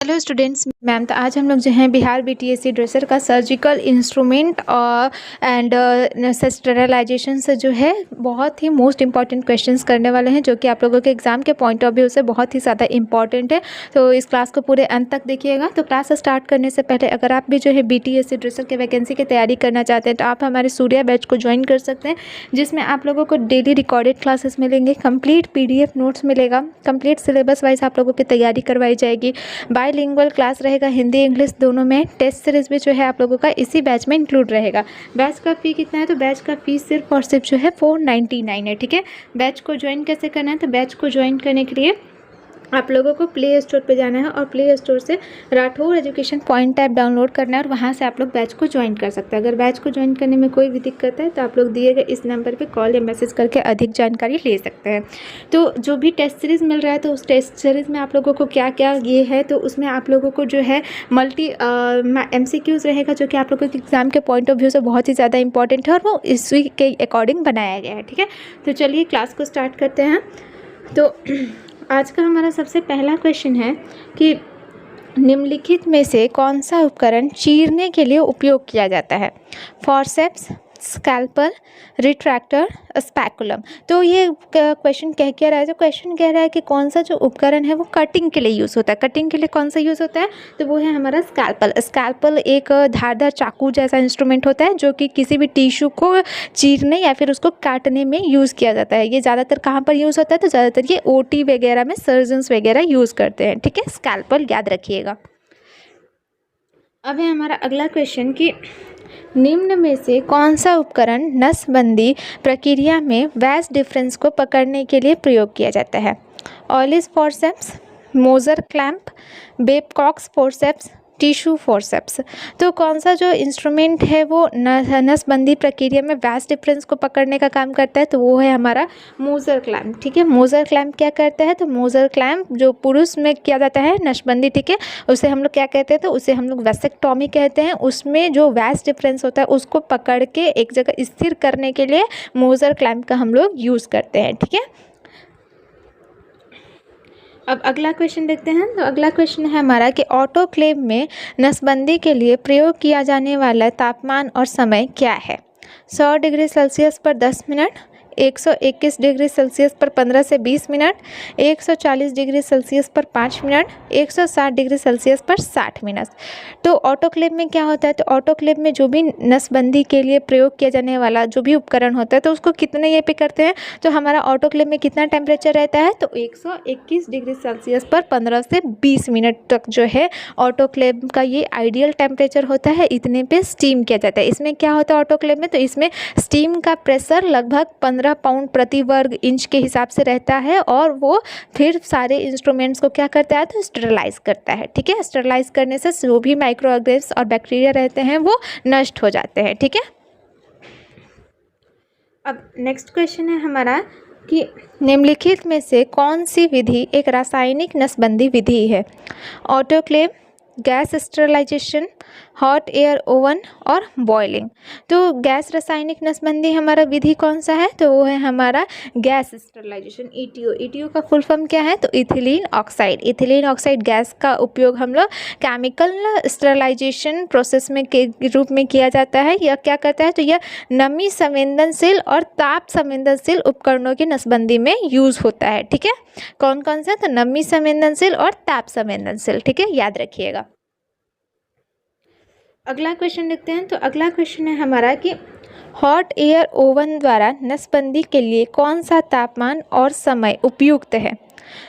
Hello students ma'am, तो आज हम लोग जो हैं बिहार बीटीएससी ड्रेसर का सर्जिकल इंस्ट्रूमेंट एंड स्टेरिलाइजेशन से जो है बहुत ही मोस्ट इंपॉर्टेंट क्वेश्चंस करने वाले हैं, जो कि आप लोगों के एग्जाम के पॉइंट ऑफ व्यू से बहुत ही ज़्यादा इंपॉर्टेंट है। तो इस क्लास को पूरे अंत तक देखिएगा। तो क्लास स्टार्ट करने से पहले अगर आप भी जो है बीटीएससी ड्रेसर के वैकेंसी की तैयारी करना चाहते हैं तो आप हमारे सूर्या बैच को ज्वाइन कर सकते हैं, जिसमें आप लोगों को डेली रिकॉर्डेड क्लासेस मिलेंगे, कंप्लीट पीडीएफ नोट्स मिलेगा, कंप्लीट सिलेबस वाइज आप लोगों की तैयारी करवाई जाएगी। बायलिंगुअल क्लास रहेगा, हिंदी इंग्लिश दोनों में। टेस्ट सीरीज भी जो है आप लोगों का इसी बैच में इंक्लूड रहेगा। बैच का फ़ी कितना है? तो बैच का फ़ीस सिर्फ और सिर्फ जो है 499 है। ठीक है, बैच को ज्वाइन कैसे करना है? तो बैच को ज्वाइन करने के लिए आप लोगों को प्ले स्टोर पे जाना है और प्ले स्टोर से Rathore education point app download करना है और वहाँ से आप लोग बैच को ज्वाइन कर सकते हैं। अगर बैच को ज्वाइन करने में कोई भी दिक्कत है तो आप लोग दिए गए इस नंबर पे कॉल या मैसेज करके अधिक जानकारी ले सकते हैं। तो जो भी टेस्ट सीरीज़ मिल रहा है तो उस टेस्ट सीरीज़ में आप लोगों को क्या क्या ये है, तो उसमें आप लोगों को जो है मल्टी MCQs रहेगा, जो कि आप लोगों के एग्ज़ाम के पॉइंट ऑफ व्यू से बहुत ही ज़्यादा इंपॉर्टेंट है और वो इसी के अकॉर्डिंग बनाया गया है। ठीक है, तो चलिए क्लास को स्टार्ट करते हैं। तो आज का हमारा सबसे पहला क्वेश्चन है कि निम्नलिखित में से कौन सा उपकरण चीरने के लिए उपयोग किया जाता है? Forceps, scalpel, retractor, speculum. तो ये क्वेश्चन कह क्या रहा है? जो क्वेश्चन कह रहा है कि कौन सा जो उपकरण है वो कटिंग के लिए यूज़ होता है। कटिंग के लिए कौन सा यूज़ होता है? तो वो है हमारा स्कैल्पल। स्कैल्पल एक धारदार चाकू जैसा इंस्ट्रूमेंट होता है जो कि किसी भी टिश्यू को चीरने या फिर उसको काटने में यूज़ किया जाता है। ये ज़्यादातर कहाँ पर यूज़ होता है? तो ज़्यादातर ये OT वगैरह में सर्जन्स वगैरह यूज़ करते हैं। ठीक है, स्कैल्पल याद रखिएगा। अब है हमारा अगला क्वेश्चन कि निम्न में से कौन सा उपकरण नसबंदी प्रक्रिया में वैस डिफरेंस को पकड़ने के लिए प्रयोग किया जाता है? ऑलिस फॉरसेप्स, मोजर क्लैंप, बेबकॉक्स फॉरसेप्स, टिश्यू फॉरसेप्स। तो कौन सा जो इंस्ट्रूमेंट है वो नसबंदी प्रक्रिया में वैस डिफरेंस को पकड़ने का काम करता है? तो वो है हमारा मोजर क्लैंप। ठीक है, मोजर क्लैंप क्या करता है? तो मोजर क्लैंप जो पुरुष में किया जाता है नसबंदी, ठीक है, उसे हम लोग क्या कहते हैं? तो उसे हम लोग वेसेक्टॉमी कहते हैं। उसमें जो वैस डिफरेंस होता है उसको पकड़ के एक जगह स्थिर करने के लिए मोजर क्लैंप का हम लोग यूज़ करते हैं। ठीक है, अब अगला क्वेश्चन देखते हैं। तो अगला क्वेश्चन है हमारा कि ऑटोक्लेव में नसबंदी के लिए प्रयोग किया जाने वाला तापमान और समय क्या है? 100 डिग्री सेल्सियस पर 10 मिनट, 121 डिग्री सेल्सियस पर 15 से 20 मिनट, 140 डिग्री सेल्सियस पर 5 मिनट, 160 डिग्री सेल्सियस पर 60 मिनट। तो ऑटोक्लेव में क्या होता है? तो ऑटोक्लेव में जो भी नसबंदी के लिए प्रयोग किया जाने वाला जो भी उपकरण होता है तो उसको कितने ये पे करते हैं? तो हमारा ऑटोक्लेव में कितना टेम्परेचर रहता है? तो 121 डिग्री सेल्सियस पर 15 से 20 मिनट तक जो है ऑटोक्लेव का ये आइडियल टेम्परेचर होता है। इतने पे स्टीम किया जाता है। इसमें क्या होता है ऑटोक्लेव में? तो इसमें स्टीम का प्रेशर लगभग 15 पाउंड प्रति वर्ग इंच के हिसाब से रहता है और वो फिर सारे इंस्ट्रूमेंट्स को क्या करता है? तो स्टेरलाइज करता है। ठीक है, स्टेरलाइज करने से जो भी माइक्रो ऑर्गेनिज्म और बैक्टीरिया रहते हैं वो नष्ट हो जाते हैं। ठीक है, अब नेक्स्ट क्वेश्चन है हमारा कि निम्नलिखित में से कौन सी विधि एक रासायनिक नसबंदी विधि है? Autoclave, gas sterilisation, hot air oven और बॉयलिंग। तो गैस रासायनिक नसबंदी हमारा विधि कौन सा है? तो वो है हमारा गैस स्टेरलाइजेशन, ETO। ETO का फुल फॉर्म क्या है? तो ethylene oxide. Ethylene oxide gas का उपयोग हम लोग केमिकल स्टेरलाइजेशन प्रोसेस में के रूप में किया जाता है। यह क्या करता है? तो यह नमी संवेदनशील और ताप संवेदनशील उपकरणों की नसबंदी में यूज़ होता है। ठीक है, कौन कौन सा? तो नमी संवेदनशील और ताप संवेदनशील। ठीक है, याद रखिएगा। अगला क्वेश्चन देखते हैं। तो अगला क्वेश्चन है हमारा कि हॉट एयर ओवन द्वारा नसबंदी के लिए कौन सा तापमान और समय उपयुक्त है?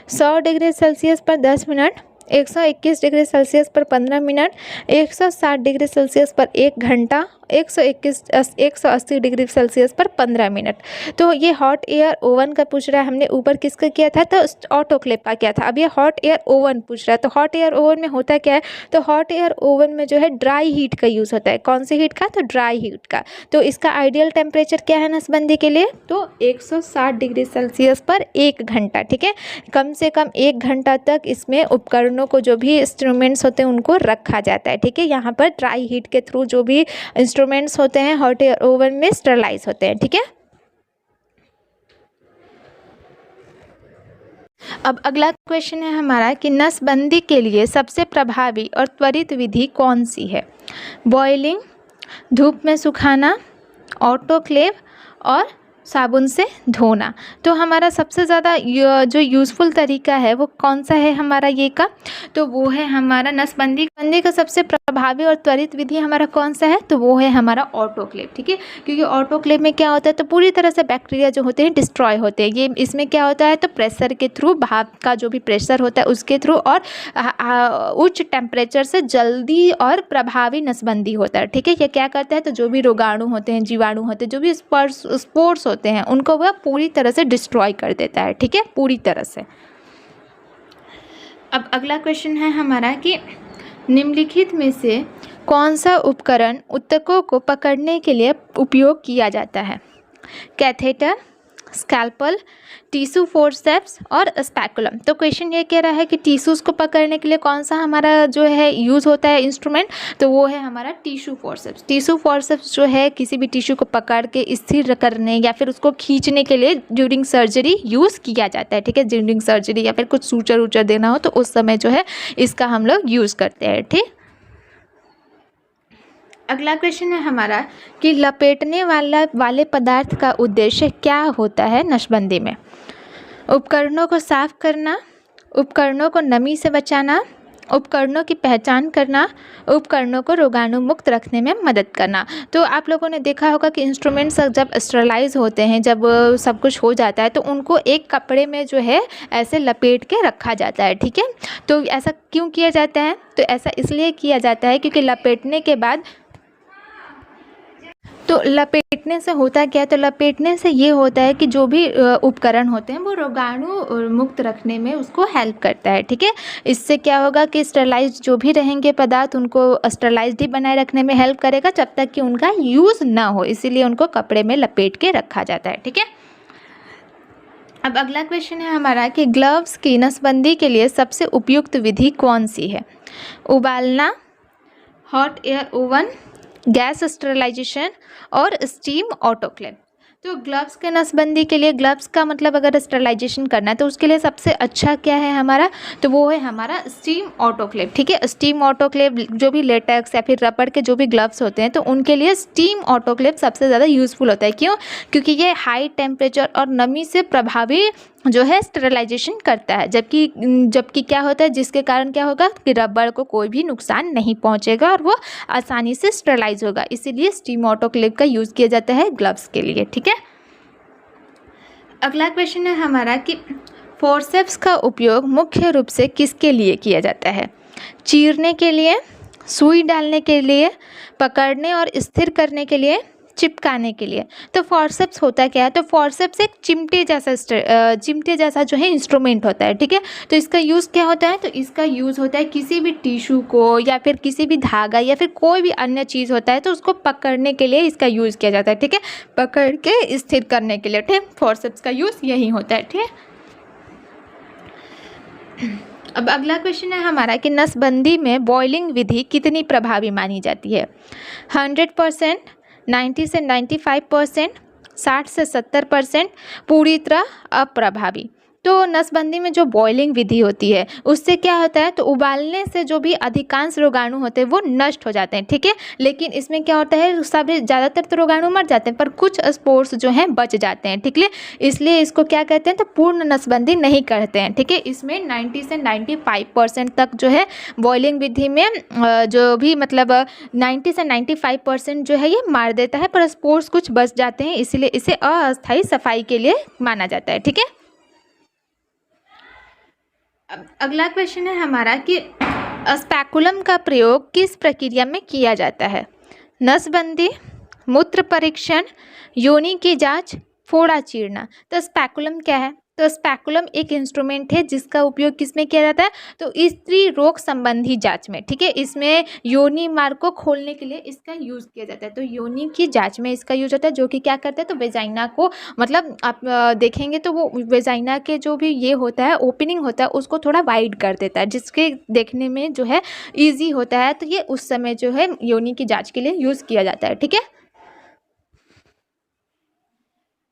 100 डिग्री सेल्सियस पर 10 मिनट, 121 डिग्री सेल्सियस पर 15 मिनट, 160 डिग्री सेल्सियस पर 1 घंटा, 180 डिग्री सेल्सियस पर 15 मिनट। तो ये हॉट एयर ओवन का पूछ रहा है। हमने ऊपर किसका किया था? तो ऑटोक्लेव का किया था। अब ये हॉट एयर ओवन पूछ रहा है। तो हॉट एयर ओवन में होता क्या है? तो हॉट एयर ओवन में जो है ड्राई हीट का यूज़ होता है। कौन सी हीट का? तो ड्राई हीट का। तो इसका आइडियल टेम्परेचर क्या है नसबंदी के लिए? तो 160 डिग्री सेल्सियस पर 1 घंटा। ठीक है, कम से कम 1 घंटा तक इसमें उपकरणों को जो भी इंस्ट्रूमेंट्स होते हैं उनको रखा जाता है। ठीक है, यहाँ पर ड्राई हीट के थ्रू जो भी इंस्ट्रूमेंट्स होते हैं हॉट एयर ओवन में स्टेरलाइज होते हैं। ठीक है, अब अगला क्वेश्चन है हमारा कि नसबंदी के लिए सबसे प्रभावी और त्वरित विधि कौन सी है? बॉयलिंग, धूप में सुखाना, ऑटोक्लेव और साबुन से धोना। तो हमारा सबसे ज़्यादा जो यूज़फुल तरीका है वो कौन सा है हमारा ये का? तो वो है हमारा नसबंदी का सबसे प्रभावी और त्वरित विधि हमारा कौन सा है? तो वो है हमारा ऑटोक्लेव। ठीक है, क्योंकि ऑटोक्लेव में क्या होता है, तो पूरी तरह से बैक्टीरिया जो होते हैं डिस्ट्रॉय होते हैं। ये इसमें क्या होता है, तो प्रेशर के थ्रू, भाप का जो भी प्रेशर होता है उसके थ्रू और उच्च टेम्परेचर से जल्दी और प्रभावी नसबंदी होता है। ठीक है, ये क्या करता है, तो जो भी रोगाणु होते हैं, जीवाणु होते हैं, जो भी स्पोर्स होते हैं, उनको वह पूरी तरह से डिस्ट्रॉय कर देता है। ठीक है, पूरी तरह से। अब अगला क्वेश्चन है हमारा कि निम्नलिखित में से कौन सा उपकरण ऊतकों को पकड़ने के लिए उपयोग किया जाता है? कैथेटर, स्कैल्पल, टिश्यू फोर्सेप्स और स्पैकुलम। तो क्वेश्चन ये कह रहा है कि टिश्यूज़ को पकड़ने के लिए कौन सा हमारा जो है यूज़ होता है इंस्ट्रूमेंट? तो वो है हमारा टिश्यू फोर्सेप्स। टिश्यू फोर्सेप्स जो है किसी भी टिश्यू को पकड़ के स्थिर करने या फिर उसको खींचने के लिए ड्यूरिंग सर्जरी यूज़ किया जाता है। ठीक है, ड्यूरिंग सर्जरी या फिर कुछ सूचर वूचर देना हो तो उस समय जो है इसका हम लोग यूज़ करते हैं। ठीक, अगला क्वेश्चन है हमारा कि लपेटने वाले पदार्थ का उद्देश्य क्या होता है नसबंदी में? उपकरणों को साफ करना, उपकरणों को नमी से बचाना, उपकरणों की पहचान करना, उपकरणों को रोगाणु मुक्त रखने में मदद करना। तो आप लोगों ने देखा होगा कि इंस्ट्रूमेंट्स जब स्टरलाइज होते हैं, जब सब कुछ हो जाता है तो उनको एक कपड़े में जो है ऐसे लपेट के रखा जाता है। ठीक है, तो ऐसा क्यों किया जाता है? तो ऐसा इसलिए किया जाता है क्योंकि लपेटने के बाद, तो लपेटने से होता क्या है, तो लपेटने से ये होता है कि जो भी उपकरण होते हैं वो रोगाणु मुक्त रखने में उसको हेल्प करता है। ठीक है, इससे क्या होगा कि स्टरलाइज जो भी रहेंगे पदार्थ उनको स्टरलाइज्ड ही बनाए रखने में हेल्प करेगा जब तक कि उनका यूज़ ना हो, इसीलिए उनको कपड़े में लपेट के रखा जाता है। ठीक है, अब अगला क्वेश्चन है हमारा कि ग्लव्स की नसबंदी के लिए सबसे उपयुक्त विधि कौन सी है? उबालना, hot air oven, gas sterilization और स्टीम ऑटोक्लेव। तो ग्लव्स के नसबंदी के लिए, ग्लव्स का मतलब अगर स्टरलाइजेशन करना है तो उसके लिए सबसे अच्छा क्या है हमारा? तो वो है हमारा स्टीम ऑटोक्लेव। ठीक है, स्टीम ऑटोक्लेव जो भी लेटेक्स या फिर रबड़ के जो भी ग्लव्स होते हैं तो उनके लिए स्टीम ऑटोक्लेव सबसे ज़्यादा यूज़फुल होता है। क्यों? क्योंकि ये हाई टेम्परेचर और नमी से प्रभावी जो है स्टरलाइजेशन करता है, जबकि क्या होता है, जिसके कारण क्या होगा कि रबड़ को कोई भी नुकसान नहीं पहुंचेगा और वो आसानी से स्टरलाइज होगा। इसीलिए स्टीम ऑटोक्लेव का यूज़ किया जाता है ग्लव्स के लिए। ठीक है, अगला क्वेश्चन है हमारा कि फोर्सेप्स का उपयोग मुख्य रूप से किसके लिए किया जाता है? चीरने के लिए, सुई डालने के लिए, पकड़ने और स्थिर करने के लिए, चिपकाने के लिए। तो फोर्सेप्स होता क्या है? तो फोर्सेप्स एक चिमटे जैसा जो है इंस्ट्रूमेंट होता है। ठीक है, तो इसका यूज़ क्या होता है? तो इसका यूज़ होता है किसी भी टिश्यू को या फिर किसी भी धागा या फिर कोई भी अन्य चीज़ होता है तो उसको पकड़ने के लिए इसका यूज़ किया जाता है। ठीक है, पकड़ के स्थिर करने के लिए। ठीक, फोर्सेप्स का यूज़ यही होता है। ठीक, अब अगला क्वेश्चन है हमारा कि नसबंदी में बॉयलिंग विधि कितनी प्रभावी मानी जाती है? 100%, 90 से 95%, 60 से 70%, पूरी तरह अप्रभावी। तो नसबंदी में जो बॉयलिंग विधि होती है उससे क्या होता है, तो उबालने से जो भी अधिकांश रोगाणु होते हैं वो नष्ट हो जाते हैं। ठीक है, लेकिन इसमें क्या होता है, सब ज़्यादातर तो रोगाणु मर जाते हैं पर कुछ स्पोर्स जो हैं बच जाते हैं। ठीक है, इसलिए इसको क्या कहते हैं, तो पूर्ण नसबंदी नहीं करते हैं। ठीक है, इसमें 90 से 95% तक जो है बॉयलिंग विधि में जो भी मतलब 90 से 95% जो है ये मार देता है पर स्पोर्स कुछ बच जाते हैं, इसलिए इसे अस्थायी सफाई के लिए माना जाता है। ठीक है, अब अगला क्वेश्चन है हमारा कि स्पैकुलम का प्रयोग किस प्रक्रिया में किया जाता है? नसबंदी, मूत्र परीक्षण, योनि की जांच, फोड़ा चीरना। तो स्पैकुलम क्या है? तो स्पैकुलम एक इंस्ट्रूमेंट है जिसका उपयोग किस में किया जाता है? तो स्त्री रोग संबंधी जांच में। ठीक है, इसमें योनि मार्ग को खोलने के लिए इसका यूज़ किया जाता है। तो योनि की जांच में इसका यूज होता है, जो कि क्या करता है, तो वेजाइना को मतलब आप देखेंगे तो वो वेजाइना के जो भी ये होता है ओपनिंग होता है उसको थोड़ा वाइड कर देता है, जिसके देखने में जो है ईजी होता है। तो ये उस समय जो है योनि की जाँच के लिए यूज़ किया जाता है। ठीक है,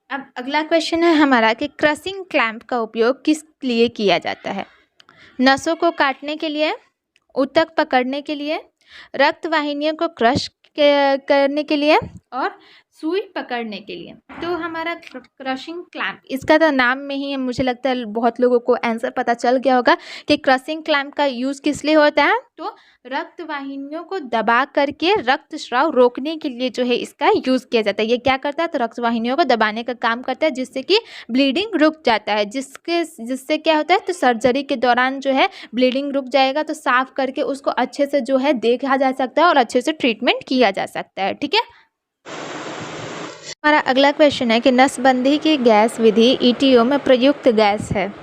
अब अगला क्वेश्चन है हमारा कि क्रशिंग क्लैंप का उपयोग किस लिए किया जाता है? नसों को काटने के लिए, ऊतक पकड़ने के लिए, रक्त वाहिनियों को करने के लिए और सुई पकड़ने के लिए। तो हमारा क्रशिंग क्लैंप, इसका तो नाम में ही मुझे लगता है बहुत लोगों को आंसर पता चल गया होगा कि क्रशिंग क्लैंप का यूज़ किस लिए होता है। तो रक्त वाहिनियों को दबा करके रक्त स्राव रोकने के लिए जो है इसका यूज़ किया जाता है। ये क्या करता है, तो रक्त वाहिनियों को दबाने का काम करता है, जिससे कि ब्लीडिंग रुक जाता है। जिससे क्या होता है, तो सर्जरी के दौरान जो है ब्लीडिंग रुक जाएगा, तो साफ करके उसको अच्छे से जो है देखा जा सकता है और अच्छे से ट्रीटमेंट किया जा सकता है। ठीक है। हमारा अगला क्वेश्चन है कि नसबंदी की गैस विधि ईटीओ में प्रयुक्त गैस है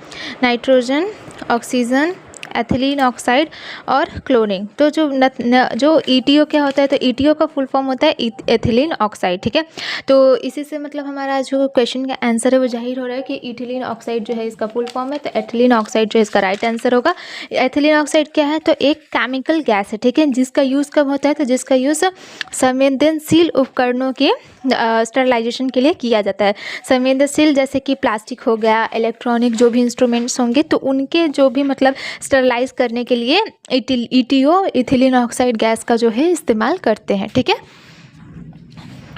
नाइट्रोजन, ऑक्सीजन, एथिलीन ऑक्साइड और क्लोरीन। तो जो ईटीओ क्या होता है, तो ईटीओ का फुल फॉर्म होता है एथिलीन ऑक्साइड। ठीक है। तो इसी से मतलब हमारा जो क्वेश्चन का आंसर है वो जाहिर हो रहा है कि एथिलीन ऑक्साइड जो है इसका फुल फॉर्म है, तो एथिलीन ऑक्साइड जो है इसका राइट आंसर होगा। एथिलीन ऑक्साइड क्या है, तो एक केमिकल गैस है। ठीक है। जिसका यूज़ कब होता है, तो जिसका यूज़ संवेदनशील उपकरणों के स्टरलाइजेशन के लिए किया जाता है। संवेदनशील जैसे कि प्लास्टिक हो गया, इलेक्ट्रॉनिक जो भी इंस्ट्रूमेंट्स होंगे, तो उनके जो भी मतलब स्टरलाइज करने के लिए ईटीओ इथिलीन ऑक्साइड गैस का जो है इस्तेमाल करते हैं। ठीक है।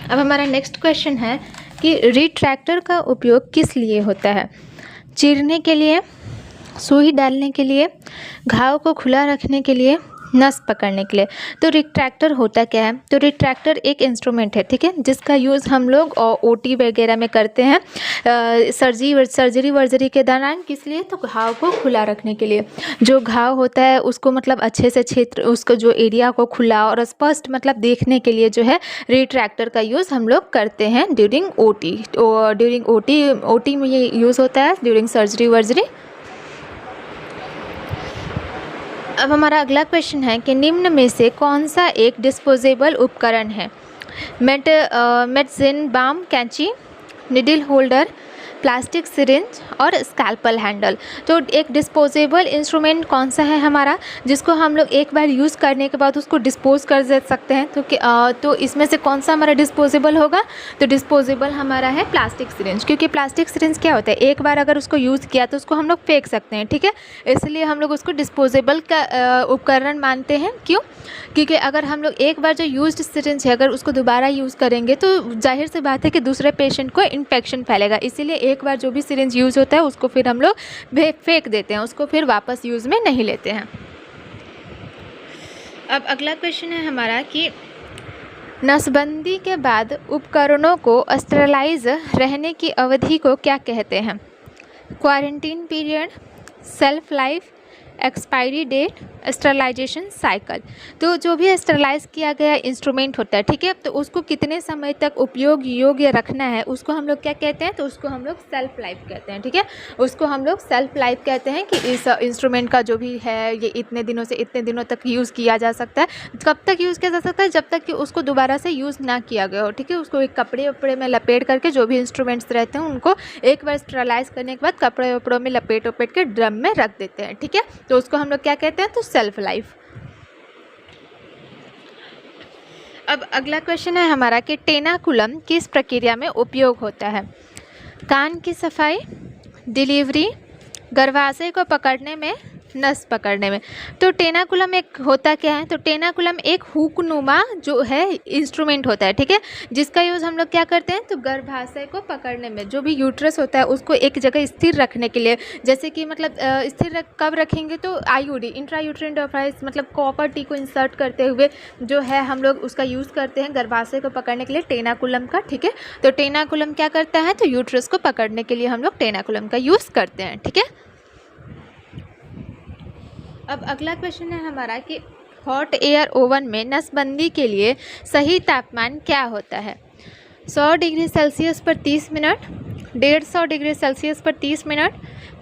अब हमारा नेक्स्ट क्वेश्चन है कि रिट्रैक्टर का उपयोग किस लिए होता है? चीरने के लिए, सुई डालने के लिए, घाव को खुला रखने के लिए, नस पकड़ने के लिए। तो रिट्रैक्टर होता क्या है, तो रिट्रैक्टर एक इंस्ट्रूमेंट है। ठीक है। जिसका यूज़ हम लोग ओटी वगैरह में करते हैं सर्जरी वर्जरी के दौरान। किस लिए, तो घाव को खुला रखने के लिए। जो घाव होता है उसको मतलब अच्छे से क्षेत्र, उसको जो एरिया को खुला और स्पष्ट मतलब देखने के लिए जो है रिट्रैक्टर का यूज़ हम लोग करते हैं ड्यूरिंग ओटी में ये यूज़ होता है ड्यूरिंग सर्जरी वर्जरी। अब हमारा अगला क्वेश्चन है कि निम्न में से कौन सा एक डिस्पोजेबल उपकरण है? मेडिसिन बाम, कैंची, निडल होल्डर, प्लास्टिक सिरिंज और स्कैल्पल हैंडल। तो एक डिस्पोजेबल इंस्ट्रूमेंट कौन सा है हमारा, जिसको हम लोग एक बार यूज़ करने के बाद उसको डिस्पोज कर दे सकते हैं। तो इसमें से कौन सा हमारा डिस्पोजेबल होगा, तो डिस्पोजेबल हमारा है प्लास्टिक सिरिंज। क्योंकि प्लास्टिक सिरिंज क्या होता है, एक बार अगर उसको यूज़ किया तो उसको हम लोग फेंक सकते हैं। ठीक है। इसलिए हम लोग उसको डिस्पोजेबल का उपकरण मानते हैं। क्यों, क्योंकि अगर हम लोग एक बार जो यूज्ड सिरिंज है अगर उसको दोबारा यूज़ करेंगे तो जाहिर सी बात है कि दूसरे पेशेंट को इन्फेक्शन फैलेगा। इसीलिए एक बार जो भी सिरिंज यूज़ होता है उसको फिर हम लोग फेंक देते हैं, उसको फिर वापस यूज़ में नहीं लेते हैं। अब अगला क्वेश्चन है हमारा कि नसबंदी के बाद उपकरणों को स्टरलाइज रहने की अवधि को क्या कहते हैं? Quarantine period, self life, expiry date, sterilization cycle. तो जो भी स्टरलाइज किया गया इंस्ट्रूमेंट होता है, ठीक है, तो उसको कितने समय तक उपयोग योग्य रखना है उसको हम लोग क्या कहते हैं, तो उसको हम लोग सेल्फ लाइफ कहते हैं। ठीक है। उसको हम लोग सेल्फ लाइफ कहते हैं कि इस इंस्ट्रूमेंट का जो भी है ये इतने दिनों से इतने दिनों तक यूज़ किया जा सकता है। कब तक यूज़ किया जा सकता है, जब तक कि उसको दोबारा से यूज़ ना किया गया हो। ठीक है। उसको एक कपड़े वपड़े में लपेट करके जो भी इंस्ट्रूमेंट्स रहते हैं उनको एक बार स्टरलाइज करने के बाद कपड़े वपड़ों में लपेट वपेट के ड्रम में रख देते हैं। ठीक है। तो उसको हम लोग क्या कहते हैं, तो सेल्फ लाइफ। अब अगला क्वेश्चन है हमारा कि टेनाकुलम किस प्रक्रिया में उपयोग होता है? कान की सफाई, डिलीवरी, गर्भाशय को पकड़ने में, नस पकड़ने में। तो टेनाकुलम एक होता क्या है, तो टेनाकुलम एक हुकनुमा जो है इंस्ट्रूमेंट होता है। ठीक है। जिसका यूज़ हम लोग क्या करते हैं, तो गर्भाशय को पकड़ने में, जो भी यूट्रस होता है उसको एक जगह स्थिर रखने के लिए, जैसे कि मतलब स्थिर कब रखेंगे, तो आईयूडी इंट्रा यूट्राइन डिवाइस मतलब कॉपर टी को इंसर्ट करते हुए जो है हम लोग उसका यूज़ करते हैं गर्भाशय को पकड़ने के लिए टेनाकुलम का। ठीक है। तो टेनाकुलम क्या करता है, तो यूट्रस को पकड़ने के लिए हम लोग टेनाकुलम का यूज़ करते हैं। ठीक है। अब अगला क्वेश्चन है हमारा कि हॉट एयर ओवन में नसबंदी के लिए सही तापमान क्या होता है? 100 डिग्री सेल्सियस पर 30 मिनट, 150 डिग्री सेल्सियस पर 30 मिनट,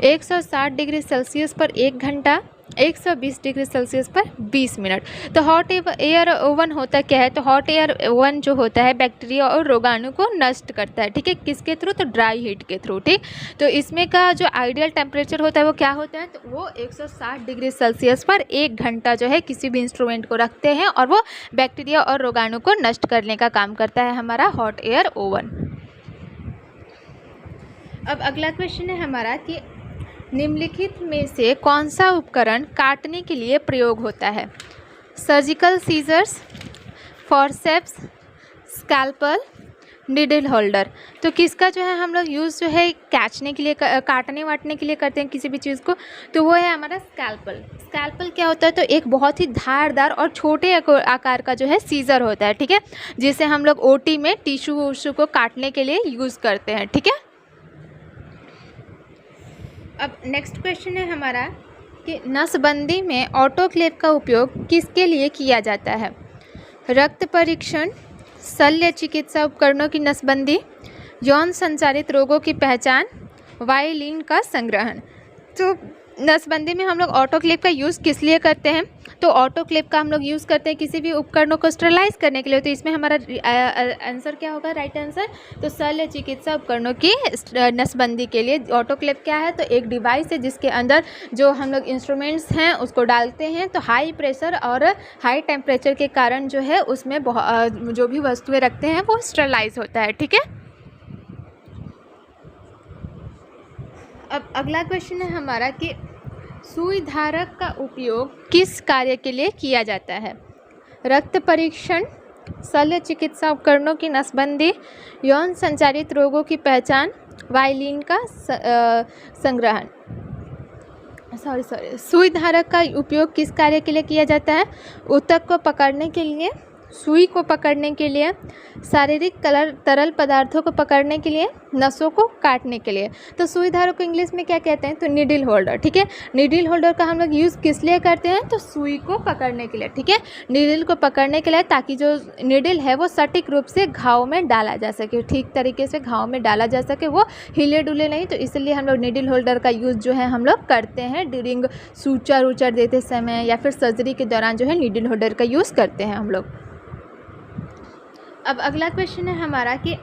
160 डिग्री सेल्सियस पर 1 घंटा, 120 डिग्री सेल्सियस पर 20 मिनट। तो हॉट एयर ओवन होता क्या है, तो हॉट एयर ओवन जो होता है बैक्टीरिया और रोगाणु को नष्ट करता है। ठीक है। किसके थ्रू, तो ड्राई हीट के थ्रू। ठीक। तो इसमें का जो आइडियल टेम्परेचर होता है वो क्या होता है, तो वो 160 डिग्री सेल्सियस पर 1 घंटा जो है किसी भी इंस्ट्रूमेंट को रखते हैं और वो बैक्टीरिया और रोगाणु को नष्ट करने का काम करता है हमारा हॉट एयर ओवन। अब अगला क्वेश्चन है हमारा कि निम्नलिखित में से कौन सा उपकरण काटने के लिए प्रयोग होता है? Surgical scissors, forceps, scalpel, needle holder. तो किसका जो है हम लोग यूज़ जो है काटने के लिए, काटने वाटने के लिए करते हैं किसी भी चीज़ को, तो वो है हमारा स्कैल्पल। स्कैल्पल क्या होता है? तो एक बहुत ही धारदार और छोटे आकार का जो है सीज़र होता है, ठीक है, जिसे हम लोग ओटी में टिश्यू वुश्यू को काटने के लिए यूज़ करते हैं, ठीक है। अब नेक्स्ट क्वेश्चन है हमारा कि नसबंदी में ऑटोक्लेव का उपयोग किसके लिए किया जाता है? रक्त परीक्षण, शल्य चिकित्सा उपकरणों की नसबंदी, यौन संचारित रोगों की पहचान, वायलिन का संग्रहण। तो नसबंदी में हम लोग ऑटोक्लेव का यूज़ किस लिए करते हैं? तो ऑटोक्लेव का हम लोग यूज़ करते हैं किसी भी उपकरणों को स्टरलाइज करने के लिए। तो इसमें हमारा आंसर क्या होगा, राइट आंसर? तो शल्य चिकित्सा उपकरणों की नसबंदी के लिए ऑटोक्लेव क्या है? तो एक डिवाइस है जिसके अंदर जो हम लोग इंस्ट्रूमेंट्स हैं उसको डालते हैं, तो हाई प्रेशर और हाई टेम्परेचर के कारण जो है उसमें जो भी वस्तुएं रखते हैं वो स्टरलाइज होता है, ठीक है। अब अगला क्वेश्चन है हमारा कि सुई धारक का उपयोग किस कार्य के लिए किया जाता है? रक्त परीक्षण, शल्य चिकित्सा उपकरणों की नसबंदी, यौन संचारित रोगों की पहचान, वायलिन का संग्रहण। सुई धारक का उपयोग किस कार्य के लिए किया जाता है? ऊतक को पकड़ने के लिए, सुई को पकड़ने के लिए, शारीरिक तरल पदार्थों को पकड़ने के लिए, नसों को काटने के लिए। तो सुई धारक को इंग्लिश में क्या कहते हैं? तो निडल होल्डर, ठीक है। निडल होल्डर का हम लोग यूज़ किस लिए करते हैं? तो सुई को पकड़ने के लिए, ठीक है, निडल को पकड़ने के लिए, ताकि जो निडल है वो सटीक रूप से घाव में डाला जा सके, ठीक तरीके से घाव में डाला जा सके, वो हिले डुले नहीं। तो इसलिए हम लोग निडल होल्डर का यूज़ जो है हम लोग करते हैं ड्यूरिंग सूचर उचर देते समय या फिर सर्जरी के दौरान जो है निडल होल्डर का यूज़ करते हैं हम लोग। अब अगला क्वेश्चन है हमारा कि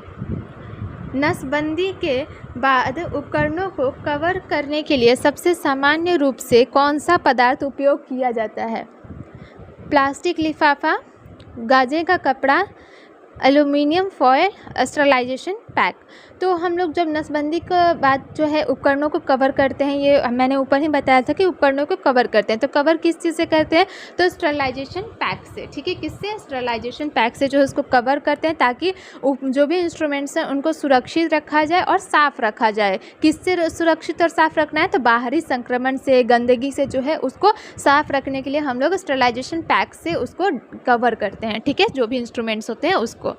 नसबंदी के बाद उपकरणों को कवर करने के लिए सबसे सामान्य रूप से कौन सा पदार्थ उपयोग किया जाता है? प्लास्टिक लिफाफा, गाजे का कपड़ा, एल्युमिनियम फॉयल, स्टरलाइजेशन पैक। तो हम लोग जब नसबंदी के बाद जो है उपकरणों को कवर करते हैं, ये मैंने ऊपर ही बताया था कि उपकरणों को कवर करते हैं, तो कवर किस चीज़ से करते हैं? तो स्टरलाइजेशन पैक से, ठीक है। किससे? स्टरलाइजेशन पैक से जो है उसको कवर करते हैं, ताकि जो भी इंस्ट्रूमेंट्स हैं उनको सुरक्षित रखा जाए और साफ़ रखा जाए। किससे सुरक्षित और साफ़ रखना है? तो बाहरी संक्रमण से, गंदगी से जो है उसको साफ़ रखने के लिए हम लोग स्टरलाइजेशन पैक से उसको कवर करते हैं, ठीक है, जो भी इंस्ट्रूमेंट्स होते हैं उसको।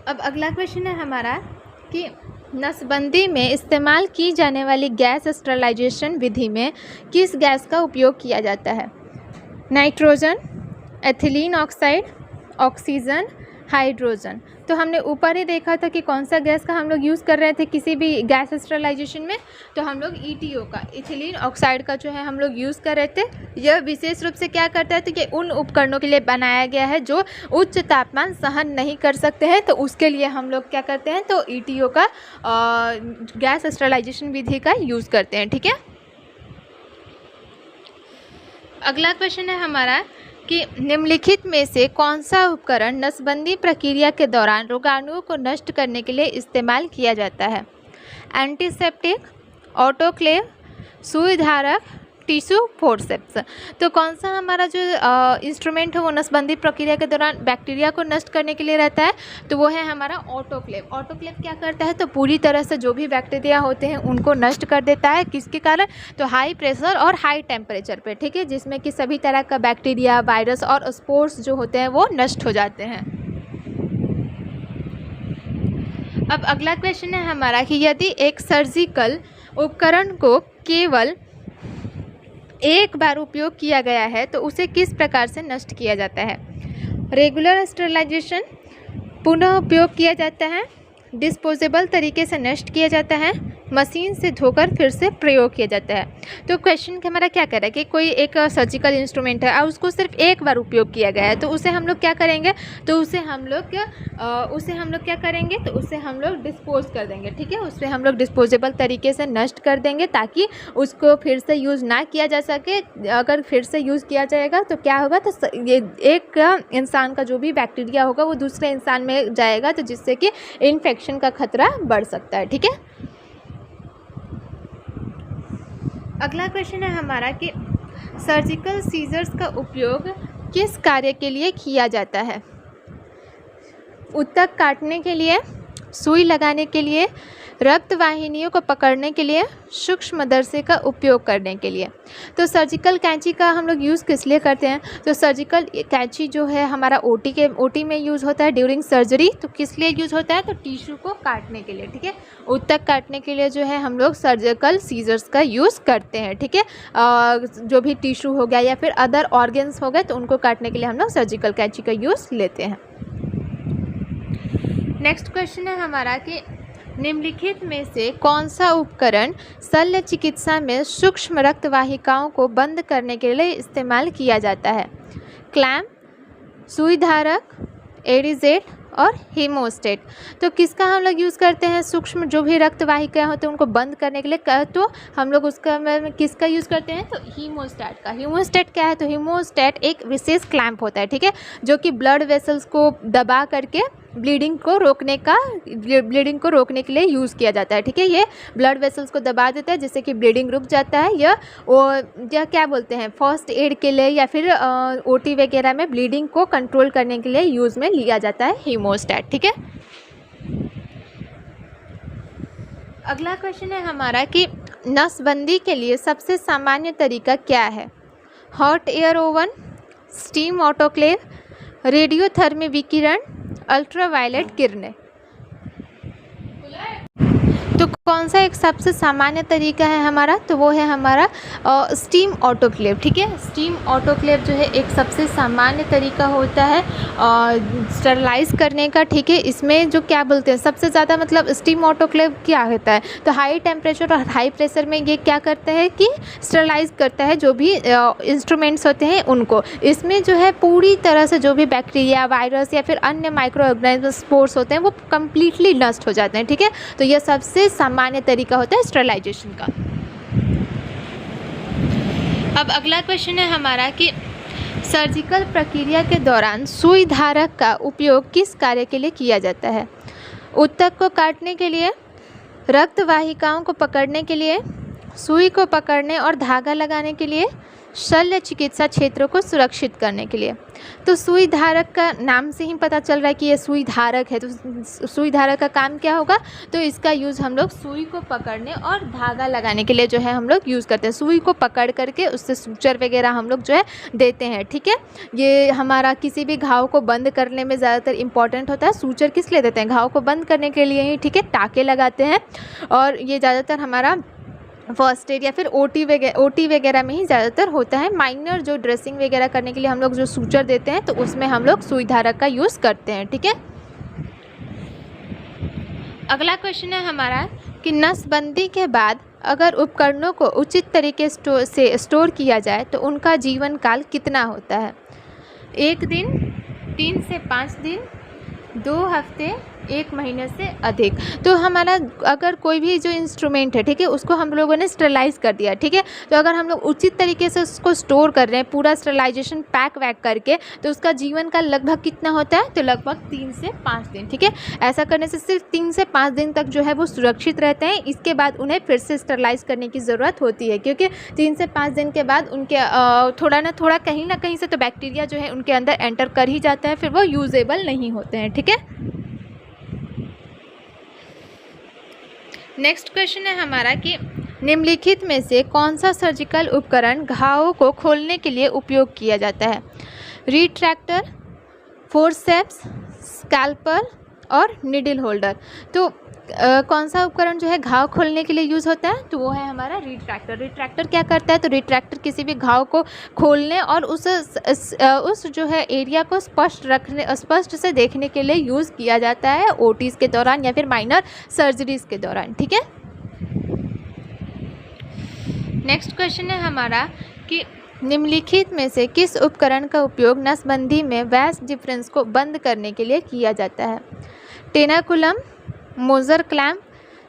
अब अगला क्वेश्चन है हमारा कि नसबंदी में इस्तेमाल की जाने वाली गैस स्टरलाइजेशन विधि में किस गैस का उपयोग किया जाता है? Nitrogen, ethylene oxide, oxygen, hydrogen. तो हमने ऊपर ही देखा था कि कौन सा गैस का हम लोग यूज़ कर रहे थे किसी भी गैस स्टरलाइजेशन में, तो हम लोग ETO का, इथिलीन ऑक्साइड का जो है हम लोग यूज़ कर रहे थे। यह विशेष रूप से क्या करता है? तो ये उन उपकरणों के लिए बनाया गया है जो उच्च तापमान सहन नहीं कर सकते हैं, तो उसके लिए हम लोग क्या करते हैं? तो ETO का गैस स्टरलाइजेशन विधि का यूज़ करते हैं, ठीक है। अगला क्वेश्चन है हमारा कि निम्नलिखित में से कौन सा उपकरण नसबंदी प्रक्रिया के दौरान रोगाणुओं को नष्ट करने के लिए इस्तेमाल किया जाता है? एंटीसेप्टिक, ऑटोक्लेव, सुई धारक, टिश्यू फोर्सेप्स। तो कौन सा हमारा जो इंस्ट्रूमेंट है वो नसबंदी प्रक्रिया के दौरान बैक्टीरिया को नष्ट करने के लिए रहता है? तो वो है हमारा ऑटोक्लेव। ऑटोक्लेव क्या करता है? तो पूरी तरह से जो भी बैक्टीरिया होते हैं उनको नष्ट कर देता है। किसके कारण? तो हाई प्रेशर और हाई टेम्परेचर पे, ठीक है, जिसमें कि सभी तरह का बैक्टीरिया, वायरस और स्पोर्स जो होते हैं वो नष्ट हो जाते हैं। अब अगला क्वेश्चन है हमारा कि यदि एक सर्जिकल उपकरण को केवल एक बार उपयोग किया गया है तो उसे किस प्रकार से नष्ट किया जाता है? रेगुलर स्टरलाइजेशन, पुनः उपयोग किया जाता है, डिस्पोजेबल तरीके से नष्ट किया जाता है, मशीन से धोकर फिर से प्रयोग किया जाता है। तो क्वेश्चन हमारा क्या कह रहा है कि कोई एक सर्जिकल इंस्ट्रूमेंट है और उसको सिर्फ एक बार उपयोग किया गया है, तो उसे हम लोग क्या करेंगे, तो उसे हम लोग क्या करेंगे, तो उसे हम लोग डिस्पोज कर देंगे। ठीक है, उसे हम लोग डिस्पोजेबल तरीके से नष्ट कर देंगे ताकि उसको फिर से यूज़ ना किया जा सके। अगर फिर से यूज़ किया जाएगा तो क्या होगा, तो ये एक इंसान का जो भी बैक्टीरिया होगा वो दूसरे इंसान में जाएगा, तो जिससे कि इन्फेक्शन का खतरा बढ़ सकता है। ठीक है, अगला क्वेश्चन है हमारा कि सर्जिकल सीजर्स का उपयोग किस कार्य के लिए किया जाता है। ऊतक काटने के लिए, सुई लगाने के लिए, रक्त वाहिनियों को पकड़ने के लिए, सूक्ष्मदर्शी का उपयोग करने के लिए। तो सर्जिकल कैंची का हम लोग यूज़ किस लिए करते हैं, तो सर्जिकल कैंची जो है हमारा ओटी में यूज़ होता है ड्यूरिंग सर्जरी। तो किस लिए यूज़ होता है, तो टिश्यू को काटने के लिए। ठीक है, ऊतक काटने के लिए जो है हम लोग सर्जिकल सीजर्स का यूज़ करते हैं। ठीक है, जो भी टिश्यू हो गया या फिर अदर ऑर्गन्स हो गए तो उनको काटने के लिए हम लोग सर्जिकल कैंची का यूज़ लेते हैं। नेक्स्ट क्वेश्चन है हमारा कि निम्नलिखित में से कौन सा उपकरण शल्य चिकित्सा में सूक्ष्म रक्त वाहिकाओं को बंद करने के लिए इस्तेमाल किया जाता है। क्लैम्प, सुई धारक, एडिजेट और हीमोस्टेट। तो किसका हम लोग यूज़ करते हैं, सूक्ष्म जो भी रक्त वाहिकाएँ होते हैं उनको बंद करने के लिए, तो हम लोग उसका किसका यूज़ करते हैं, तो हीमोस्टेट का। हीमोस्टेट क्या है, तो हीमोस्टेट एक विशेष क्लैम्प होता है। ठीक है, जो कि ब्लड वेसल्स को दबा करके ब्लीडिंग को रोकने के लिए यूज़ किया जाता है। ठीक है, ये ब्लड वेसल्स को दबा देता है जिससे कि ब्लीडिंग रुक जाता है। या क्या बोलते हैं, फर्स्ट एड के लिए या फिर ओटी वगैरह में ब्लीडिंग को कंट्रोल करने के लिए यूज़ में लिया जाता है हीमोस्टेट। ठीक है, अगला क्वेश्चन है हमारा कि नसबंदी के लिए सबसे सामान्य तरीका क्या है। Hot air oven, steam autoclave, radiothermy विकिरण, अल्ट्रावायलेट किरणें। तो कौन सा एक सबसे सामान्य तरीका है हमारा, तो वो है हमारा स्टीम ऑटोक्लेव। ठीक है, स्टीम ऑटोक्लेव जो है एक सबसे सामान्य तरीका होता है स्टरलाइज करने का। ठीक है, इसमें जो क्या बोलते हैं सबसे ज़्यादा मतलब स्टीम ऑटोक्लेव क्या होता है, तो हाई टेम्परेचर और हाई प्रेशर में ये क्या करता है कि स्टरलाइज करता है जो भी इंस्ट्रूमेंट्स होते हैं उनको। इसमें जो है पूरी तरह से जो भी बैक्टीरिया, वायरस या फिर अन्य माइक्रो ऑर्गेनिज्म स्पोर्स होते हैं वो कम्प्लीटली नष्ट हो जाते हैं। ठीक है, तो यह सबसे सामान्य तरीका होता है स्टरलाइजेशन का। अब अगला क्वेश्चन है हमारा कि सर्जिकल प्रक्रिया के दौरान सुई धारक का उपयोग किस कार्य के लिए किया जाता है। ऊतक को काटने के लिए, रक्त वाहिकाओं को पकड़ने के लिए, सुई को पकड़ने और धागा लगाने के लिए, शल्य चिकित्सा क्षेत्रों को सुरक्षित करने के लिए। तो सुई धारक का नाम से ही पता चल रहा है कि ये सुई धारक है, तो सुई धारक का काम क्या होगा, तो इसका यूज़ हम लोग सुई को पकड़ने और धागा लगाने के लिए जो है हम लोग यूज़ करते हैं। सुई को पकड़ करके उससे सूचर वगैरह हम लोग जो है देते हैं। ठीक है, ये हमारा किसी भी घाव को बंद करने में ज़्यादातर इंपॉर्टेंट होता है। सूचर किस लिए देते हैं, घाव को बंद करने के लिए ही। ठीक है, टाँके लगाते हैं और ये ज़्यादातर हमारा फर्स्ट एड या फिर ओटी वगैरह में ही ज़्यादातर होता है। माइनर जो ड्रेसिंग वगैरह करने के लिए हम लोग जो सूचर देते हैं तो उसमें हम लोग सुई धारक का यूज़ करते हैं। ठीक है, अगला क्वेश्चन है हमारा कि नसबंदी के बाद अगर उपकरणों को उचित तरीके से स्टोर किया जाए तो उनका जीवन काल कितना होता है। 1 दिन, 3 से 5 दिन, 2 हफ्ते, 1 महीने से अधिक। तो हमारा अगर कोई भी जो इंस्ट्रूमेंट है, ठीक है, उसको हम लोगों ने स्टरलाइज कर दिया। ठीक है, तो अगर हम लोग उचित तरीके से उसको स्टोर कर रहे हैं पूरा स्टरलाइजेशन पैक वैक करके, तो उसका जीवन का लगभग कितना होता है, तो लगभग 3 से 5 दिन। ठीक है, ऐसा करने से सिर्फ 3 से 5 दिन तक जो है वो सुरक्षित रहते हैं। इसके बाद उन्हें फिर से स्टरलाइज करने की ज़रूरत होती है, क्योंकि 3 से 5 दिन के बाद उनके थोड़ा ना कहीं से तो बैक्टीरिया जो है उनके अंदर एंटर कर ही जाता है, फिर वो यूजेबल नहीं होते हैं। ठीक है, नेक्स्ट क्वेश्चन है हमारा कि निम्नलिखित में से कौन सा सर्जिकल उपकरण घावों को खोलने के लिए उपयोग किया जाता है। रिट्रैक्टर, फोर्सेप्स, स्कैल्पल और नीडल होल्डर। तो कौन सा उपकरण जो है घाव खोलने के लिए यूज़ होता है, तो वो है हमारा रिट्रैक्टर। रिट्रैक्टर क्या करता है, तो रिट्रैक्टर किसी भी घाव को खोलने और उस जो है एरिया को स्पष्ट से देखने के लिए यूज़ किया जाता है ओटीज़ के दौरान या फिर माइनर सर्जरीज़ के दौरान। ठीक है, नेक्स्ट क्वेश्चन है हमारा कि निम्नलिखित में से किस उपकरण का उपयोग नसबंदी में वैस डिफरेंस को बंद करने के लिए किया जाता है? टेनाकुलम, मोजर क्लैम्प,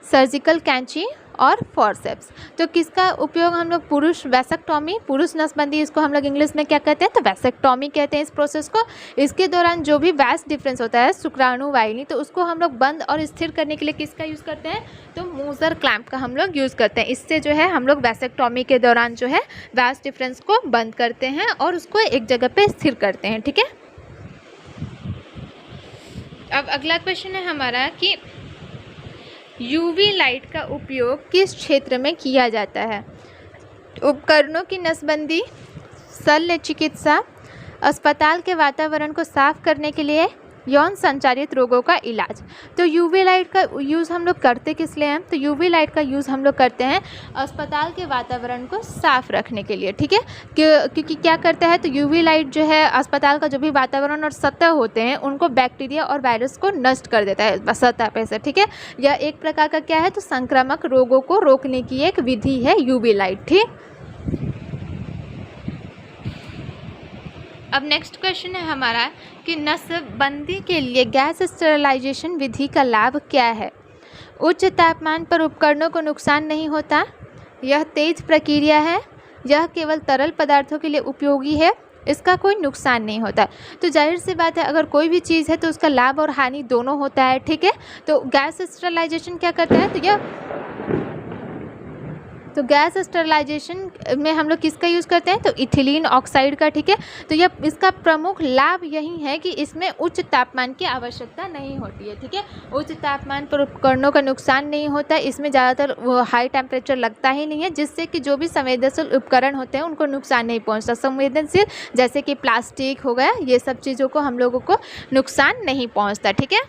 सर्जिकल कैंची और फॉरसेप्स। तो किसका उपयोग हम लोग पुरुष वैसेक्टॉमी, पुरुष नसबंदी, इसको हम लोग इंग्लिश में क्या कहते हैं? तो वैसेक्टॉमी कहते हैं इस प्रोसेस को। इसके दौरान जो भी वैस डिफरेंस होता है शुक्राणु वाहिनी, तो उसको हम लोग बंद और स्थिर करने के लिए किसका यूज़ करते हैं? तो मोजर क्लैम्प का हम लोग यूज़ करते हैं। इससे जो है हम लोग वैसेक्टॉमी के दौरान जो है वैस डिफरेंस को बंद करते हैं और उसको एक जगह पे स्थिर करते हैं। ठीक है, अब अगला क्वेश्चन है हमारा कि यूवी लाइट का उपयोग किस क्षेत्र में किया जाता है? उपकरणों की नसबंदी, शल्य चिकित्सा, अस्पताल के वातावरण को साफ करने के लिए, यौन संचारित रोगों का इलाज। तो यूवी लाइट का यूज़ हम लोग करते किस लिए हैं? तो यूवी लाइट का यूज़ हम लोग करते हैं अस्पताल के वातावरण को साफ रखने के लिए। ठीक है, क्योंकि क्या करता है, तो यूवी लाइट जो है अस्पताल का जो भी वातावरण और सतह होते हैं उनको बैक्टीरिया और वायरस को नष्ट कर देता है सतह पे से। ठीक है, यह एक प्रकार का क्या है, तो संक्रामक रोगों को रोकने की एक विधि है यूवी लाइट। ठीक, अब नेक्स्ट क्वेश्चन है हमारा कि नसबंदी के लिए गैस स्टेरिलाइजेशन विधि का लाभ क्या है? उच्च तापमान पर उपकरणों को नुकसान नहीं होता, यह तेज प्रक्रिया है, यह केवल तरल पदार्थों के लिए उपयोगी है, इसका कोई नुकसान नहीं होता। तो जाहिर सी बात है, अगर कोई भी चीज़ है तो उसका लाभ और हानि दोनों होता है। ठीक है, तो गैस स्टेरिलाइजेशन क्या करता है, तो गैस स्टेरिलाइजेशन में हम लोग किसका यूज़ करते हैं? तो इथिलीन ऑक्साइड का। ठीक है, तो यह इसका प्रमुख लाभ यही है कि इसमें उच्च तापमान की आवश्यकता नहीं होती है। ठीक है, उच्च तापमान पर उपकरणों का नुकसान नहीं होता, इसमें ज़्यादातर हाई टेम्परेचर लगता ही नहीं है, जिससे कि जो भी संवेदनशील उपकरण होते हैं उनको नुकसान नहीं पहुँचता। संवेदनशील जैसे कि प्लास्टिक हो गया, ये सब चीज़ों को हम लोगों को नुकसान नहीं पहुँचता। ठीक है,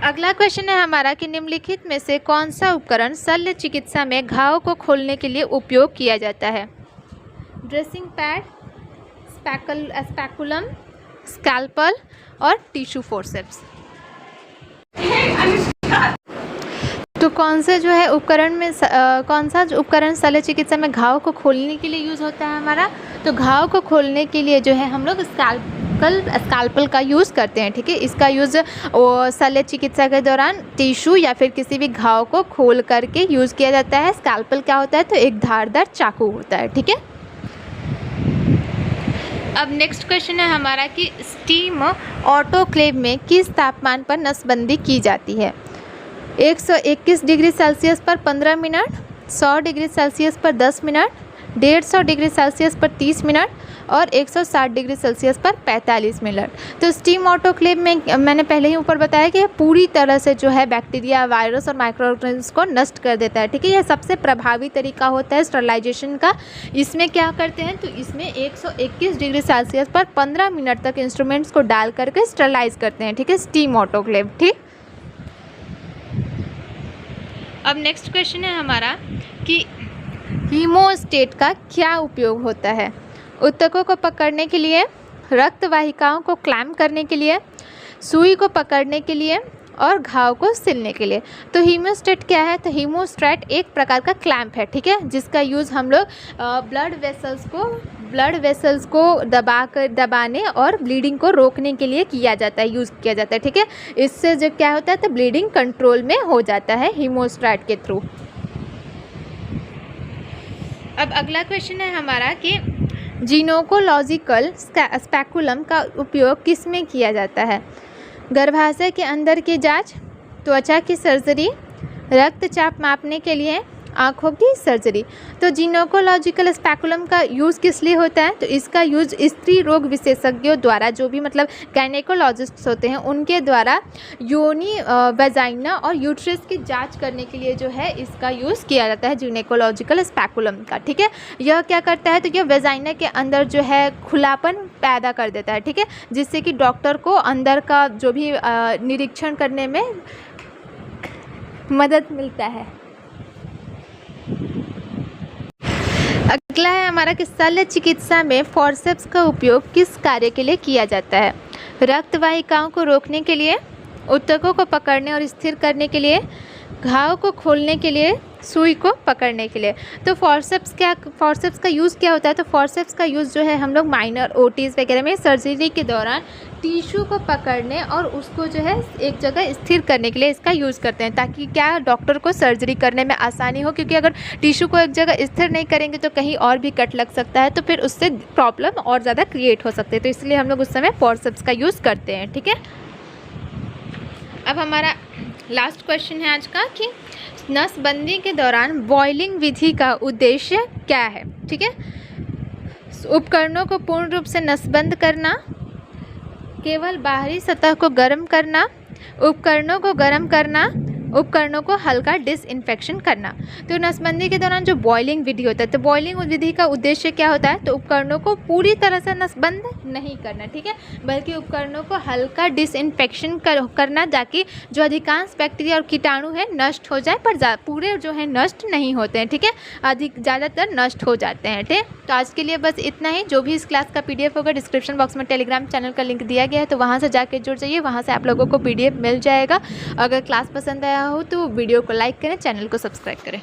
अगला क्वेश्चन है हमारा कि निम्नलिखित में से कौन सा उपकरण शल्य चिकित्सा में घाव को खोलने के लिए उपयोग किया जाता है? ड्रेसिंग पैड, स्पैकुलम, स्कैल्पल और टिश्यू फोर्सेप्स। तो कौन से जो है उपकरण में कौन सा उपकरण शल्य चिकित्सा में घाव को खोलने के लिए यूज़ होता है हमारा? तो घाव को खोलने के लिए जो है हम लोग स्कैल्पल का यूज़ करते हैं। ठीक है, इसका यूज़ शल्य चिकित्सा के दौरान टिश्यू या फिर किसी भी घाव को खोल करके यूज़ किया जाता है। स्कैल्पल क्या होता है, तो एक धारदार चाकू होता है। ठीक है, अब नेक्स्ट क्वेश्चन है हमारा कि स्टीम ऑटोक्लेव में किस तापमान पर नसबंदी की जाती है? 121 डिग्री सेल्सियस पर 15 मिनट, 100 डिग्री सेल्सियस पर 10 मिनट, 150 डिग्री सेल्सियस पर 30 मिनट और 160 डिग्री सेल्सियस पर 45 मिनट। तो स्टीम ऑटोक्लेव में मैंने पहले ही ऊपर बताया कि पूरी तरह से जो है बैक्टीरिया, वायरस और माइक्रो ऑर्गेनिज्म को नष्ट कर देता है। ठीक है, यह सबसे प्रभावी तरीका होता है स्टरलाइजेशन का। इसमें क्या करते हैं, तो इसमें 121 डिग्री सेल्सियस पर 15 मिनट तक इंस्ट्रूमेंट्स को डाल करके स्टरलाइज करते हैं। ठीक है, स्टीम ऑटोक्लेव। ठीक, अब नेक्स्ट क्वेश्चन है हमारा कि हीमोस्टेट का क्या उपयोग होता है? ऊतकों को पकड़ने के लिए, रक्त वाहिकाओं को क्लैम्प करने के लिए, सुई को पकड़ने के लिए और घाव को सिलने के लिए। तो हीमोस्टेट क्या है, तो हीमोस्टेट एक प्रकार का क्लैम्प है। ठीक है, जिसका यूज़ हम लोग ब्लड वेसल्स को दबाने और ब्लीडिंग को रोकने के लिए किया जाता है, यूज़ किया जाता है। ठीक है, इससे जो क्या होता है, तो ब्लीडिंग कंट्रोल में हो जाता है हीमोस्टेट के थ्रू। अब अगला क्वेश्चन है हमारा कि जिनेकोलॉजिकल स्पैकुलम का उपयोग किस में किया जाता है? गर्भाशय के अंदर की जांच, त्वचा की सर्जरी, रक्तचाप मापने के लिए, आँखों की सर्जरी। तो जिनेकोलॉजिकल स्पैकुलम का यूज़ किस लिए होता है? तो इसका यूज़ स्त्री रोग विशेषज्ञों द्वारा, जो भी मतलब गायनेकोलॉजिस्ट होते हैं उनके द्वारा योनि, वेजाइना और यूट्रस की जांच करने के लिए जो है इसका यूज़ किया जाता है जिनेकोलॉजिकल स्पैकुलम का। ठीक है, यह क्या करता है, तो यह वेजाइना के अंदर जो है खुलापन पैदा कर देता है। ठीक है, जिससे कि डॉक्टर को अंदर का जो भी निरीक्षण करने में मदद मिलता है। अगला है हमारा कि शल्य चिकित्सा में फॉरसेप्स का उपयोग किस कार्य के लिए किया जाता है? रक्त वाहिकाओं को रोकने के लिए, ऊतकों को पकड़ने और स्थिर करने के लिए, घाव को खोलने के लिए, सुई को पकड़ने के लिए। तो फॉर्सेप्स का यूज़ क्या होता है? तो फॉर्सेप्स का यूज़ जो है हम लोग माइनर ओटीज़ वगैरह में सर्जरी के दौरान टिश्यू को पकड़ने और उसको जो है एक जगह स्थिर करने के लिए इसका यूज़ करते हैं, ताकि क्या डॉक्टर को सर्जरी करने में आसानी हो, क्योंकि अगर टिश्यू को एक जगह स्थिर नहीं करेंगे तो कहीं और भी कट लग सकता है, तो फिर उससे प्रॉब्लम और ज़्यादा क्रिएट हो सकते हैं। तो इसलिए हम लोग उस समय फॉर्सेप्स का यूज़ करते हैं। ठीक है, अब हमारा लास्ट क्वेश्चन है आज का कि नसबंदी के दौरान बॉयलिंग विधि का उद्देश्य क्या है? ठीक है, उपकरणों को पूर्ण रूप से नसबंद करना, केवल बाहरी सतह को गर्म करना, उपकरणों को गर्म करना, उपकरणों को हल्का डिसइंफेक्शन करना। तो नसबंदी के दौरान जो बॉयलिंग विधि होता है, तो बॉयलिंग विधि का उद्देश्य क्या होता है? तो उपकरणों को पूरी तरह से नसबंद नहीं करना, ठीक है, बल्कि उपकरणों को हल्का डिसइंफेक्शन करना, ताकि जो अधिकांश बैक्टीरिया और कीटाणु है नष्ट हो जाए, पर पूरे जो है नष्ट नहीं होते हैं। ठीक है, ज़्यादातर नष्ट हो जाते हैं। ठीक, तो आज के लिए बस इतना ही। जो भी इस क्लास का PDF होगा डिस्क्रिप्शन बॉक्स में टेलीग्राम चैनल का लिंक दिया गया है, तो वहाँ से जाके जुड़ जाइए, वहाँ से आप लोगों को PDF मिल जाएगा। अगर क्लास पसंद आया हो तो वीडियो को लाइक करें, चैनल को सब्सक्राइब करें।